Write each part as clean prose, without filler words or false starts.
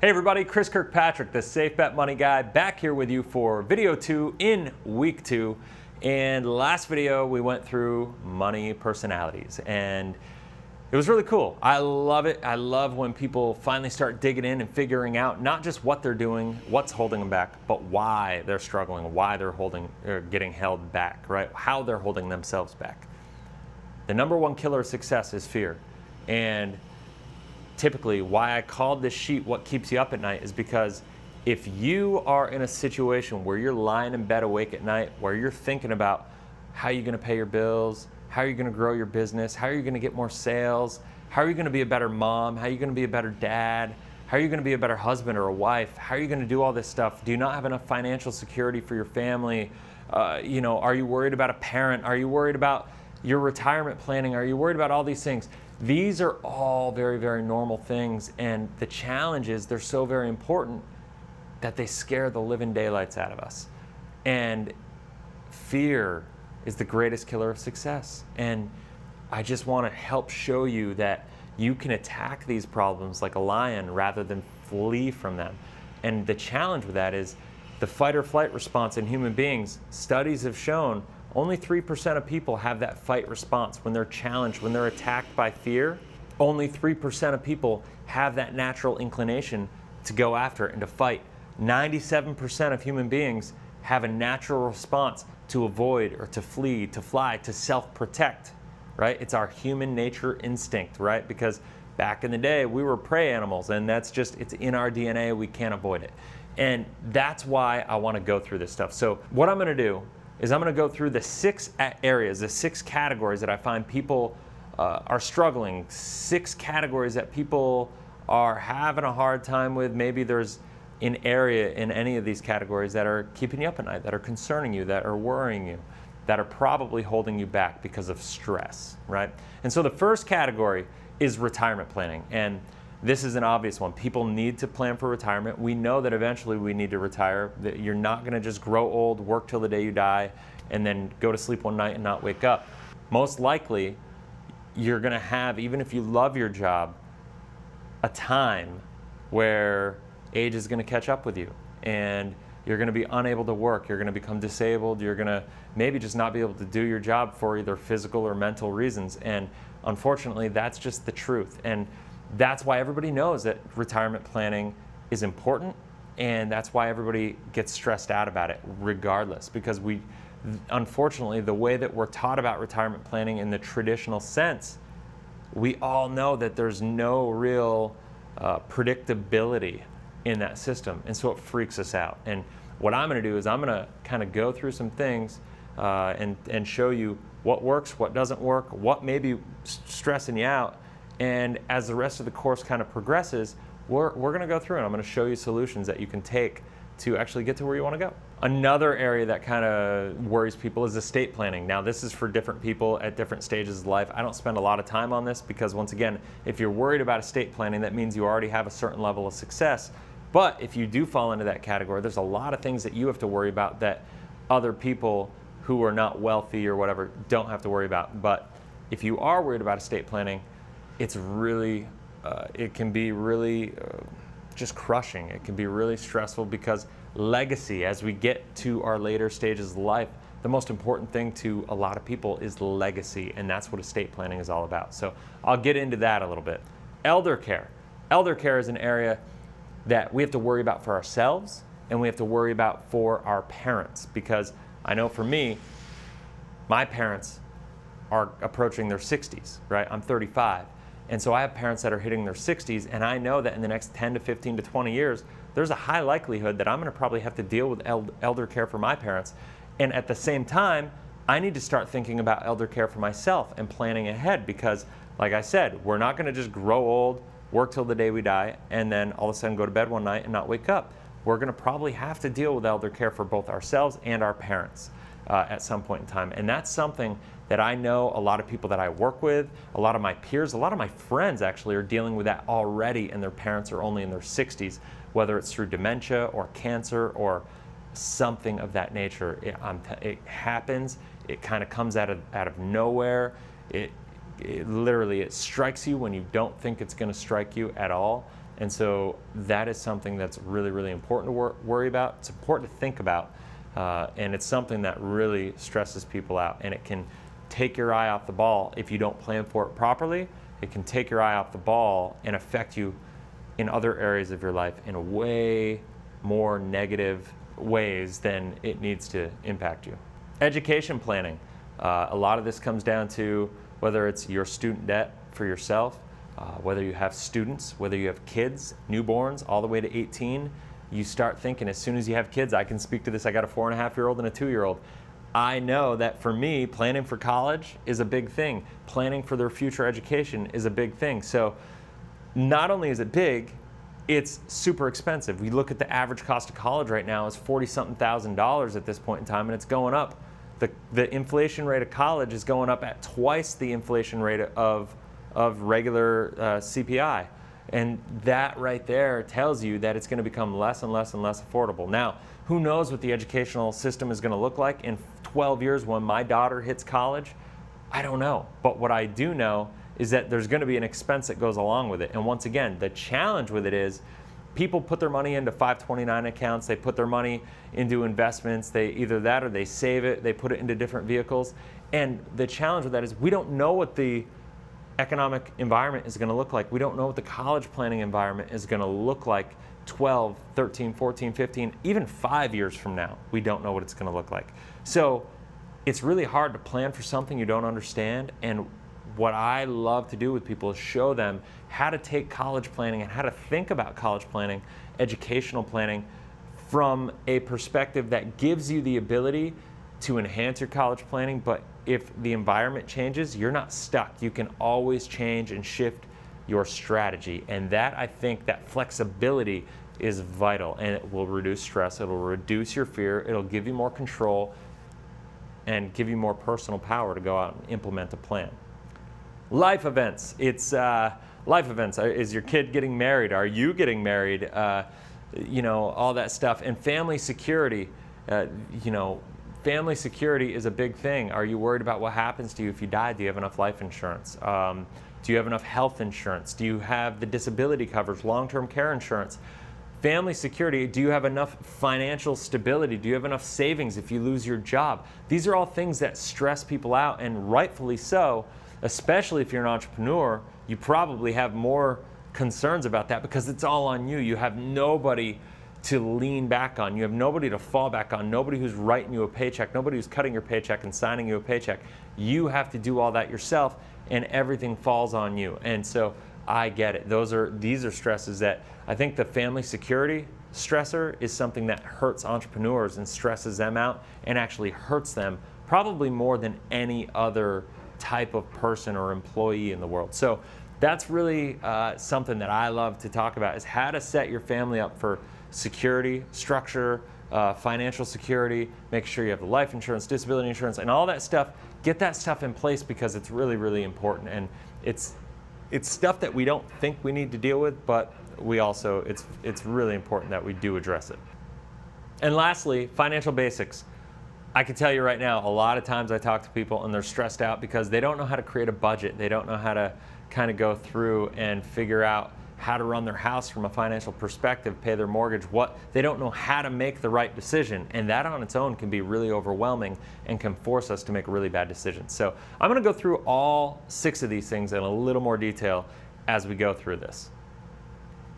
Hey everybody, Chris Kirkpatrick, the Safe Bet Money Guy, back here with you for video 2 in week 2. And last video we went through money personalities, and it was really cool. I love it. I love when people finally start digging in and figuring out not just what they're doing, what's holding them back, but why they're struggling, why they're getting held back, right? How they're holding themselves back. The number one killer of success is fear. And typically why I called this sheet what keeps you up at night is because if you are in a situation where you're lying in bed awake at night, where you're thinking about how you're going to pay your bills, how are you going to grow your business, how are you going to get more sales, how are you going to be a better mom, how are you going to be a better dad, how are you going to be a better husband or a wife, how are you going to do all this stuff? Do you not have enough financial security for your family? Are you worried about a parent? Are you worried about your retirement planning? Are you worried about all these things? These are all very, very normal things, and the challenge is they're so very important that they scare the living daylights out of us. And fear is the greatest killer of success. And I just want to help show you that you can attack these problems like a lion rather than flee from them. And the challenge with that is the fight or flight response in human beings. Studies have shown only 3% of people have that fight response when they're challenged, when they're attacked by fear. Only 3% of people have that natural inclination to go after it and to fight. 97% of human beings have a natural response to avoid or to flee, to fly, to self-protect, right? It's our human nature instinct, right? Because back in the day, we were prey animals, and it's in our DNA, we can't avoid it. And that's why I want to go through this stuff. So what I'm going to do is I'm going to go through the 6 areas, the 6 categories that I find people are struggling, 6 categories that people are having a hard time with. Maybe there's an area in any of these categories that are keeping you up at night, that are concerning you, that are worrying you, that are probably holding you back because of stress, right? And so the first category is retirement planning. And this is an obvious one. People need to plan for retirement. We know that eventually we need to retire, that you're not going to just grow old, work till the day you die, and then go to sleep one night and not wake up. Most likely, you're going to have, even if you love your job, a time where age is going to catch up with you, and you're going to be unable to work. You're going to become disabled. You're going to maybe just not be able to do your job for either physical or mental reasons. And unfortunately, that's just the truth. And that's why everybody knows that retirement planning is important, and that's why everybody gets stressed out about it regardless, because unfortunately, the way that we're taught about retirement planning in the traditional sense, we all know that there's no real predictability in that system, and so it freaks us out. And what I'm going to do is I'm going to kind of go through some things and show you what works, what doesn't work, what may be stressing you out. And as the rest of the course kind of progresses, we're going to go through and I'm going to show you solutions that you can take to actually get to where you want to go. Another area that kind of worries people is estate planning. Now, this is for different people at different stages of life. I don't spend a lot of time on this because, once again, if you're worried about estate planning, that means you already have a certain level of success. But if you do fall into that category, there's a lot of things that you have to worry about that other people who are not wealthy or whatever don't have to worry about. But if you are worried about estate planning, it's really, it can be really just crushing. It can be really stressful because legacy, as we get to our later stages of life, the most important thing to a lot of people is legacy, and that's what estate planning is all about. So I'll get into that a little bit. Elder care. Elder care is an area that we have to worry about for ourselves, and we have to worry about for our parents, because I know for me, my parents are approaching their 60s, right? I'm 35. And so I have parents that are hitting their 60s, and I know that in the next 10 to 15 to 20 years, there's a high likelihood that I'm going to probably have to deal with elder care for my parents. And at the same time, I need to start thinking about elder care for myself and planning ahead, because, like I said, we're not going to just grow old, work till the day we die, and then all of a sudden go to bed one night and not wake up. We're going to probably have to deal with elder care for both ourselves and our parents at some point in time. And that's something that I know a lot of people that I work with, a lot of my peers, a lot of my friends actually are dealing with that already, and their parents are only in their 60s, whether it's through dementia or cancer or something of that nature. It happens. It kind of comes out of nowhere. It literally strikes you when you don't think it's going to strike you at all. And so that is something that's really, really important to worry about. It's important to think about. And it's something that really stresses people out. And it can take your eye off the ball if you don't plan for it properly. It can take your eye off the ball and affect you in other areas of your life in way more negative ways than it needs to impact you. Education planning. A lot of this comes down to whether it's your student debt for yourself, whether you have students, whether you have kids, newborns, all the way to 18. You start thinking, as soon as you have kids, I can speak to this, I got a 4.5-year-old and a 2-year-old. I know that for me, planning for college is a big thing. Planning for their future education is a big thing. So not only is it big, it's super expensive. We look at the average cost of college right now is $40-something thousand at this point in time, and it's going up. The inflation rate of college is going up at twice the inflation rate of regular CPI. And that right there tells you that it's going to become less and less and less affordable. Now, who knows what the educational system is going to look like in 12 years when my daughter hits college? I don't know. But what I do know is that there's going to be an expense that goes along with it. And once again, the challenge with it is people put their money into 529 accounts, they put their money into investments, they either that or they save it, they put it into different vehicles. And the challenge with that is we don't know what the economic environment is going to look like. We don't know what the college planning environment is going to look like 12, 13, 14, 15, even 5 years from now. We don't know what it's going to look like. So it's really hard to plan for something you don't understand. And what I love to do with people is show them how to take college planning and how to think about college planning, educational planning, from a perspective that gives you the ability to enhance your college planning. But if the environment changes, you're not stuck. You can always change and shift your strategy. And that, I think, that flexibility is vital, and it will reduce stress, it'll reduce your fear, it'll give you more control and give you more personal power to go out and implement a plan. Life events. It's life events. Is your kid getting married? Are you getting married? You know, all that stuff. And family security. You know, family security is a big thing. Are you worried about what happens to you if you die? Do you have enough life insurance? Do you have enough health insurance? Do you have the disability coverage, long-term care insurance? Family security, do you have enough financial stability? Do you have enough savings if you lose your job? These are all things that stress people out, and rightfully so, especially if you're an entrepreneur. You probably have more concerns about that because it's all on you. You have nobody to lean back on. You have nobody to fall back on, nobody who's writing you a paycheck, nobody who's cutting your paycheck and signing you a paycheck. You have to do all that yourself, and everything falls on you. And so I get it. These are stresses that I think the family security stressor is something that hurts entrepreneurs and stresses them out and actually hurts them probably more than any other type of person or employee in the world. So that's really something that I love to talk about, is how to set your family up for security, structure, financial security, make sure you have the life insurance, disability insurance, and all that stuff. Get that stuff in place because it's really, really important. And it's stuff that we don't think we need to deal with, but we also, it's really important that we do address it. And lastly, financial basics. I can tell you right now, a lot of times I talk to people and they're stressed out because they don't know how to create a budget. They don't know how to kind of go through and figure out how to run their house from a financial perspective, pay their mortgage. They don't know how to make the right decision. And that on its own can be really overwhelming and can force us to make really bad decisions. So I'm going to go through all 6 of these things in a little more detail as we go through this.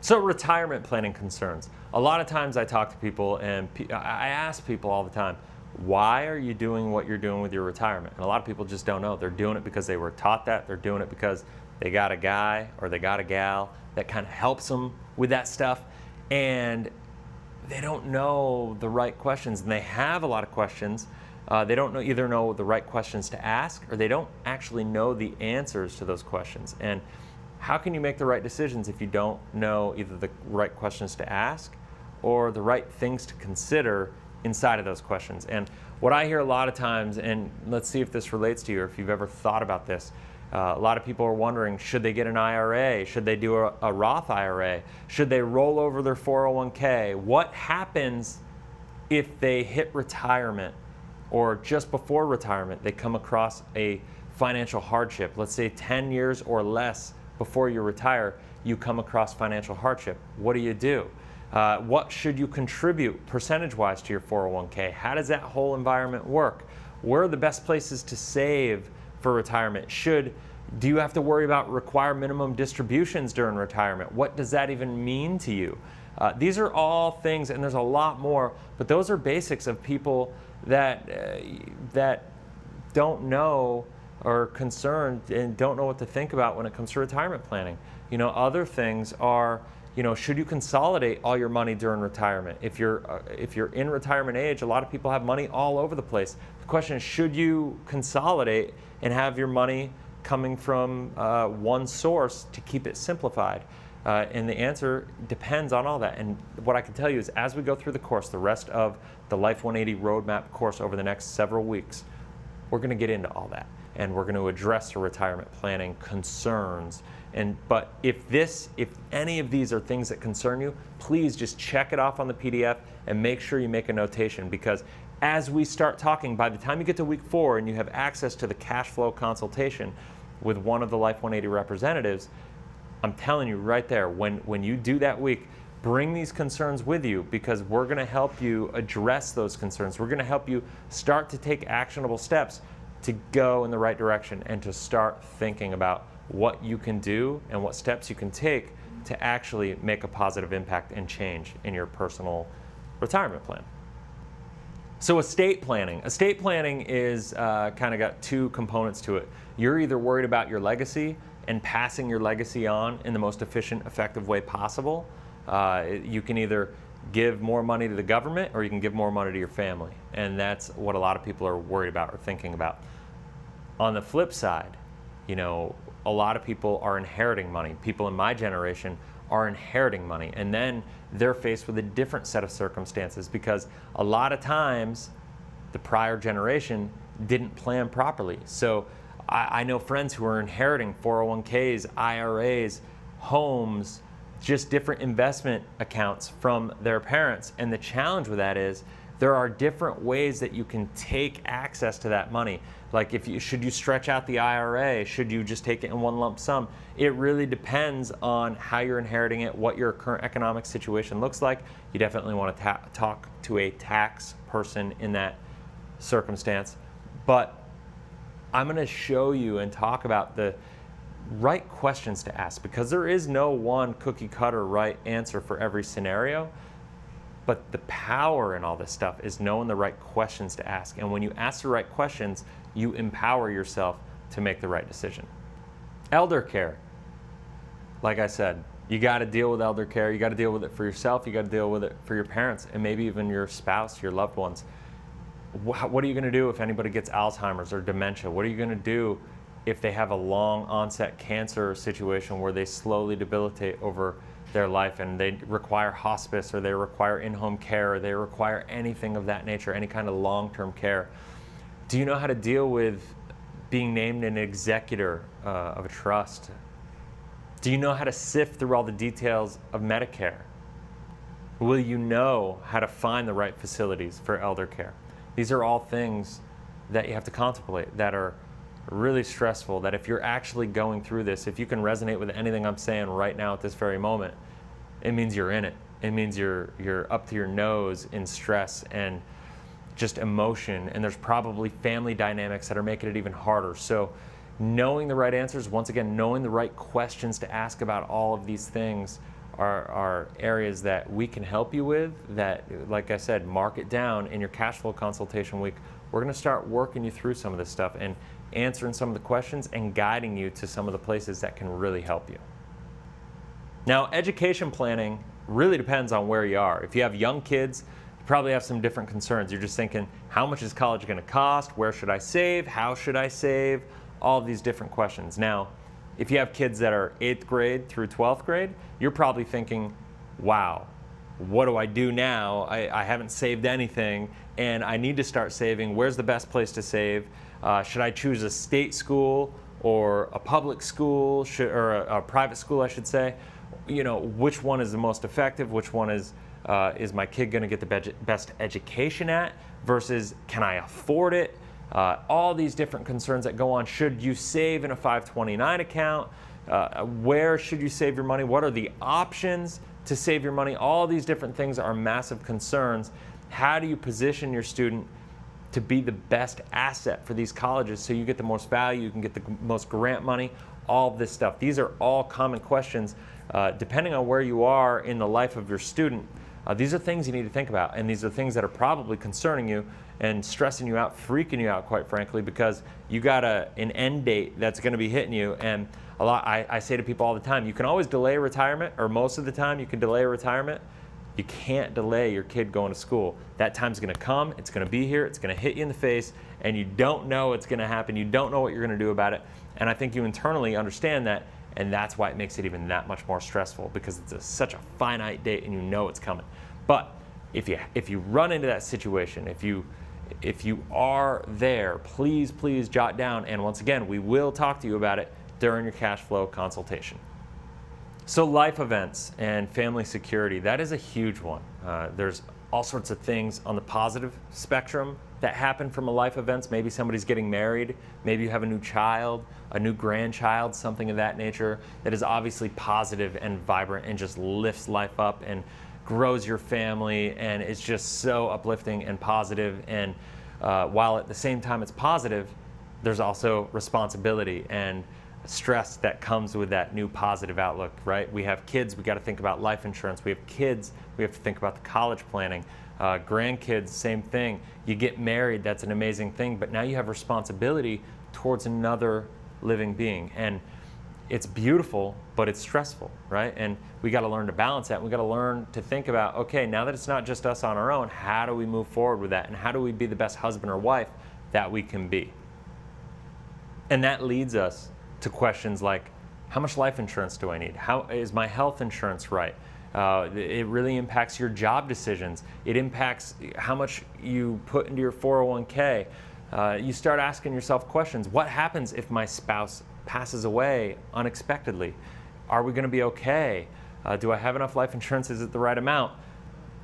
So retirement planning concerns. A lot of times I talk to people and I ask people all the time, why are you doing what you're doing with your retirement? And a lot of people just don't know. They're doing it because they were taught that. They're doing it because they got a guy or they got a gal that kind of helps them with that stuff. And they don't know the right questions. And they have a lot of questions. They don't either know the right questions to ask, or they don't actually know the answers to those questions. And how can you make the right decisions if you don't know either the right questions to ask or the right things to consider inside of those questions? And what I hear a lot of times, and let's see if this relates to you or if you've ever thought about this, a lot of people are wondering, should they get an IRA? Should they do a Roth IRA? Should they roll over their 401k? What happens if they hit retirement or just before retirement, they come across a financial hardship, let's say 10 years or less before you retire? you come across financial hardship? What do? What should you contribute percentage-wise to your 401k? How does that whole environment work? Where are the best places to save for retirement? Do you have to worry about required minimum distributions during retirement? What does that even mean to you? These are all things, and there's a lot more, but those are basics of people that don't know or are concerned and don't know what to think about when it comes to retirement planning. Other things are, should you consolidate all your money during retirement? If you're in retirement age, a lot of people have money all over the place. The question is, should you consolidate and have your money coming from one source to keep it simplified? And the answer depends on all that. And what I can tell you is, as we go through the course, the rest of the Life 180 Roadmap course over the next several weeks, we're going to get into all that. And we're going to address the retirement planning concerns. But if any of these are things that concern you, please just check it off on the PDF and make sure you make a notation, because as we start talking, by the time you get to week 4 and you have access to the cash flow consultation with one of the Life 180 representatives, I'm telling you right there, when you do that week, bring these concerns with you, because we're going to help you address those concerns. We're going to help you start to take actionable steps to go in the right direction and to start thinking about what you can do and what steps you can take to actually make a positive impact and change in your personal retirement plan. So estate planning. Estate planning is kind of got two components to it. You're either worried about your legacy and passing your legacy on in the most efficient, effective way possible. You can either give more money to the government or you can give more money to your family. And that's what a lot of people are worried about or thinking about. On the flip side, a lot of people are inheriting money. People in my generation are inheriting money, and then they're faced with a different set of circumstances, because a lot of times the prior generation didn't plan properly. So I know friends who are inheriting 401ks, IRAs, homes, just different investment accounts from their parents. And the challenge with that is there are different ways that you can take access to that money. Like should you stretch out the IRA? Should you just take it in one lump sum? It really depends on how you're inheriting it, what your current economic situation looks like. You definitely want to talk to a tax person in that circumstance. But I'm going to show you and talk about the right questions to ask, because there is no one cookie cutter right answer for every scenario. But the power in all this stuff is knowing the right questions to ask. And when you ask the right questions, you empower yourself to make the right decision. Elder care. Like I said, you got to deal with elder care. You got to deal with it for yourself. You got to deal with it for your parents and maybe even your spouse, your loved ones. What are you going to do if anybody gets Alzheimer's or dementia? What are you going to do if they have a long onset cancer situation where they slowly debilitate over their life and they require hospice, or they require in-home care, or they require anything of that nature, any kind of long-term care? Do you know how to deal with being named an executor of a trust? Do you know how to sift through all the details of Medicare? Will you know how to find the right facilities for elder care? These are all things that you have to contemplate, that are really stressful, that if you're actually going through this, if you can resonate with anything I'm saying right now at this very moment, it means you're in it. It means you're up to your nose in stress and just emotion, and there's probably family dynamics that are making it even harder. So knowing the right answers, once again, knowing the right questions to ask about all of these things are areas that we can help you with, that, like I said, mark it down in your cash flow consultation week. We're going to start working you through some of this stuff and answering some of the questions and guiding you to some of the places that can really help you. Now, education planning really depends on where you are. If you have young kids, you probably have some different concerns. You're just thinking, how much is college going to cost? Where should I save? How should I save? All of these different questions. Now, if you have kids that are 8th grade through 12th grade, you're probably thinking, wow, what do I do now? I haven't saved anything and I need to start saving. Where's the best place to save? Should I choose a state school or a public school, or a private school, I should say? Which one is the most effective? Which one is my kid going to get the best education at? Versus, can I afford it? All these different concerns that go on. Should you save in a 529 account? Where should you save your money? What are the options to save your money? All these different things are massive concerns. How do you position your student to be the best asset for these colleges so you get the most value, you can get the most grant money, all of this stuff? These are all common questions. Depending on where you are in the life of your student, these are things you need to think about, and these are things that are probably concerning you and stressing you out, freaking you out, quite frankly, because you got an end date that's going to be hitting you. And I say to people all the time, you can always delay retirement, or most of the time you can delay retirement. You can't delay your kid going to school. That time's going to come, it's going to be here, it's going to hit you in the face, and you don't know what's going to happen. You don't know what you're going to do about it. And I think you internally understand that, and that's why it makes it even that much more stressful, because it's such a finite date and you know it's coming. But if you run into that situation, if you are there, please jot down, and once again, we will talk to you about it during your cash flow consultation. So life events and family security, that is a huge one. There's all sorts of things on the positive spectrum that happen from a life events. Maybe somebody's getting married, maybe you have a new child, a new grandchild, something of that nature that is obviously positive and vibrant and just lifts life up and grows your family, and it's just so uplifting and positive. And while at the same time it's positive, there's also responsibility and stress that comes with that new positive outlook, right? We have kids, we got to think about life insurance. We have kids, we have to think about the college planning. Grandkids, same thing. You get married, that's an amazing thing, but now you have responsibility towards another living being. And it's beautiful, but it's stressful, right? And we got to learn to balance that. We got to learn to think about, okay, now that it's not just us on our own, how do we move forward with that? And how do we be the best husband or wife that we can be? And that leads us to questions like, how much life insurance do I need? How is my health insurance right? It really impacts your job decisions. It impacts how much you put into your 401k. You start asking yourself questions. What happens if my spouse passes away unexpectedly? Are we going to be okay? Do I have enough life insurance? Is it the right amount?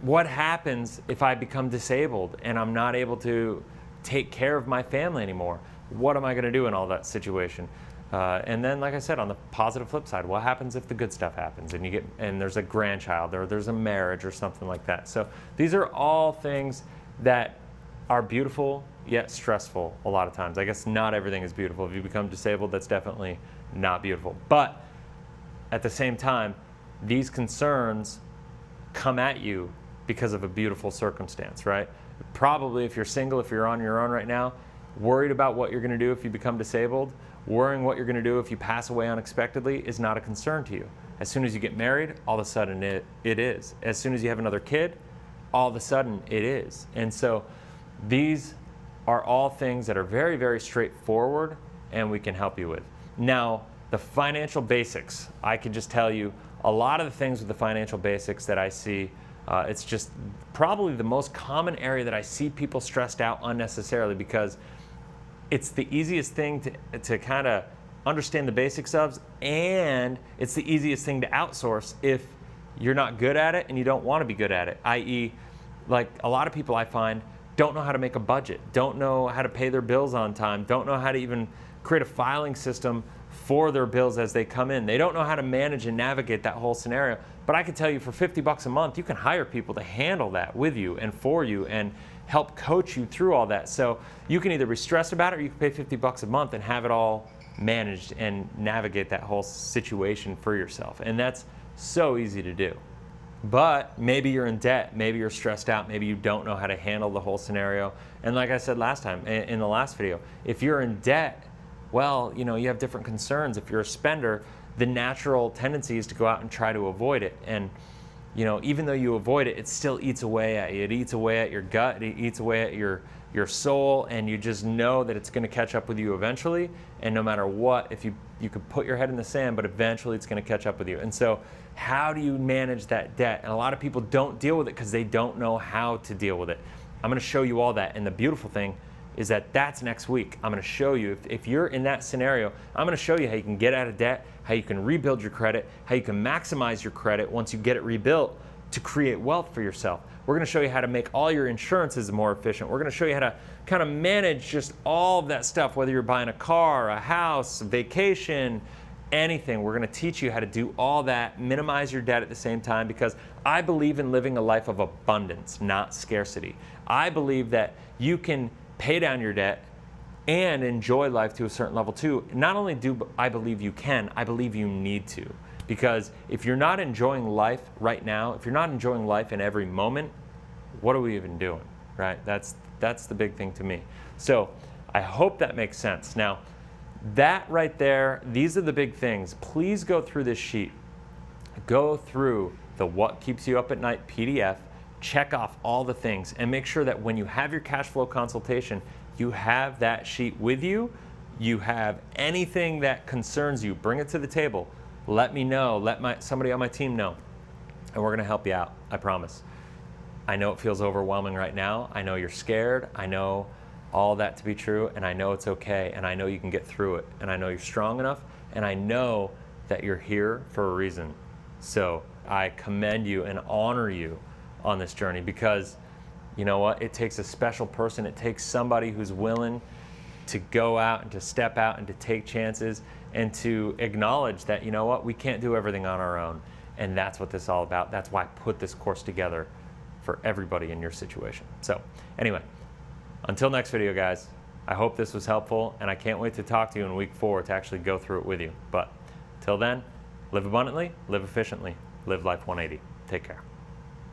What happens if I become disabled and I'm not able to take care of my family anymore? What am I going to do in all that situation? And then, like I said, on the positive flip side, what happens if the good stuff happens and there's a grandchild or there's a marriage or something like that? So these are all things that are beautiful yet stressful a lot of times. I guess not everything is beautiful. If you become disabled, that's definitely not beautiful. But at the same time, these concerns come at you because of a beautiful circumstance, right? Probably if you're single, if you're on your own right now, worried about what you're going to do if you become disabled, worrying what you're going to do if you pass away unexpectedly is not a concern to you. As soon as you get married, all of a sudden it is. As soon as you have another kid, all of a sudden it is. And so these are all things that are very straightforward and we can help you with. Now, the financial basics, I can just tell you a lot of the things with the financial basics that I see, it's just probably the most common area that I see people stressed out unnecessarily, because it's the easiest thing to kind of understand the basics of, and it's the easiest thing to outsource if you're not good at it and you don't want to be good at it. I.e., like a lot of people I find don't know how to make a budget, don't know how to pay their bills on time, don't know how to even create a filing system for their bills as they come in. They don't know how to manage and navigate that whole scenario. But I can tell you, for $50 a month, you can hire people to handle that with you and for you and help coach you through all that. So you can either be stressed about it, or you can pay $50 a month and have it all managed and navigate that whole situation for yourself. And that's so easy to do. But maybe you're in debt, maybe you're stressed out, maybe you don't know how to handle the whole scenario. And like I said last time in the last video, if you're in debt, well, you know, you have different concerns. If you're a spender, the natural tendency is to go out and try to avoid it. And, you know, even though you avoid it, it still eats away at you. It eats away at your gut, it eats away at your soul, and you just know that it's going to catch up with you eventually. And no matter what, if you could put your head in the sand, but eventually it's going to catch up with you. And so how do you manage that debt? And a lot of people don't deal with it because they don't know how to deal with it. I'm going to show you all that. And the beautiful thing is that that's next week. I'm going to show you, if you're in that scenario, I'm going to show you how you can get out of debt, how you can rebuild your credit, how you can maximize your credit once you get it rebuilt to create wealth for yourself. We're going to show you how to make all your insurances more efficient. We're going to show you how to kind of manage just all of that stuff, whether you're buying a car, a house, a vacation, anything. We're going to teach you how to do all that, minimize your debt at the same time, because I believe in living a life of abundance, not scarcity. I believe that you can pay down your debt and enjoy life to a certain level too. Not only do I believe you can, I believe you need to. Because if you're not enjoying life right now, if you're not enjoying life in every moment, what are we even doing, right? That's the big thing to me. So I hope that makes sense. Now, that right there, these are the big things. Please go through this sheet. Go through the What Keeps You Up at Night PDF, check off all the things, and make sure that when you have your cash flow consultation, you have that sheet with you. You have anything that concerns you, bring it to the table. Let me know, let somebody on my team know, and we're gonna help you out, I promise. I know it feels overwhelming right now. I know you're scared. I know all that to be true, and I know it's okay, and I know you can get through it, and I know you're strong enough, and I know that you're here for a reason. So I commend you and honor you on this journey, because you know what? It takes a special person. It takes somebody who's willing to go out and to step out and to take chances and to acknowledge that, you know what, we can't do everything on our own. And that's what this is all about. That's why I put this course together for everybody in your situation. So anyway, until next video, guys, I hope this was helpful, and I can't wait to talk to you in week 4 to actually go through it with you. But till then, live abundantly, live efficiently, live Life 180. Take care.